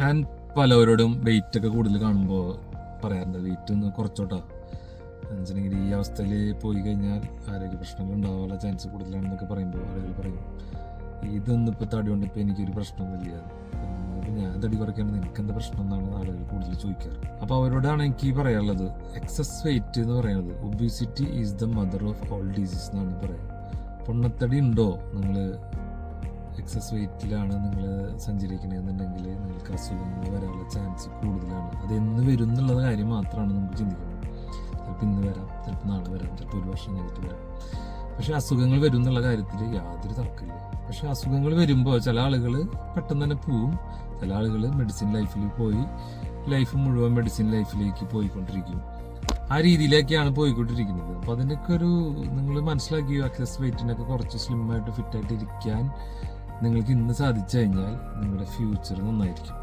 ഞാൻ പലവരോടും വെയിറ്റ് ഒക്കെ കൂടുതൽ കാണുമ്പോൾ പറയാറുണ്ട് വെയിറ്റ് ഒന്ന് കുറച്ചോട്ടാ, എന്നുവെച്ചിട്ടുണ്ടെങ്കിൽ ഈ അവസ്ഥയിൽ പോയി കഴിഞ്ഞാൽ ആരോഗ്യ പ്രശ്നങ്ങൾ ഉണ്ടാവാനുള്ള ചാൻസ് കൂടുതലാണെന്നൊക്കെ പറയുമ്പോൾ ആളുകൾ പറയും ഇതൊന്നും ഇപ്പോൾ തടി കൊണ്ട് ഇപ്പോൾ എനിക്കൊരു പ്രശ്നമൊന്നുമില്ല, അപ്പോൾ ഞാൻ തടി കുറയ്ക്കുകയാണെങ്കിൽ നിനക്ക് എന്താ പ്രശ്നം എന്നാണ് ആളുകൾ കൂടുതൽ ചോദിക്കാറ്. അപ്പോൾ അവരോടാണ് എനിക്ക് പറയാനുള്ളത്, എക്സസ് വെയിറ്റ് എന്ന് പറയുന്നത് obesity is the mother of all disease എന്നാണ് പറയുന്നത്. പൊണ്ണത്തടി ഉണ്ടോ, നിങ്ങൾ എക്സസ് വെയിറ്റിലാണ് നിങ്ങൾ സഞ്ചരിക്കണമെന്നുണ്ടെങ്കിൽ നിങ്ങൾക്ക് അസുഖങ്ങൾ വരാനുള്ള ചാൻസ് കൂടുതലാണ്. അതെന്ന് വരും എന്നുള്ള കാര്യം മാത്രമാണ് നമുക്ക് ചിന്തിക്കുന്നത്. ചിലപ്പോൾ ഇന്ന് വരാം, ചിലപ്പോൾ നാളെ വരാം, ചിലപ്പോൾ ഒരു വർഷം കഴിഞ്ഞിട്ട് വരാം. പക്ഷെ അസുഖങ്ങൾ വരും എന്നുള്ള കാര്യത്തിൽ യാതൊരു തർക്കമില്ല. പക്ഷെ അസുഖങ്ങൾ വരുമ്പോൾ ചില ആളുകൾ പെട്ടെന്ന് തന്നെ പോവും, ചില ആളുകൾ മെഡിസിൻ ലൈഫിൽ പോയി ലൈഫ് മുഴുവൻ മെഡിസിൻ ലൈഫിലേക്ക് പോയിക്കൊണ്ടിരിക്കും. ആ രീതിയിലേക്കാണ് പോയിക്കൊണ്ടിരിക്കുന്നത്. അപ്പോൾ അതിനൊക്കെ ഒരു നിങ്ങൾ മനസ്സിലാക്കിയോ, എക്സസ് വെയിറ്റിനൊക്കെ കുറച്ച് സ്ലിമ്മായിട്ട് ഫിറ്റായിട്ട് ഇരിക്കാൻ നിങ്ങൾക്ക് ഇന്ന് സാധിച്ചു കഴിഞ്ഞാൽ നിങ്ങളുടെ ഫ്യൂച്ചർ നന്നായിരിക്കും.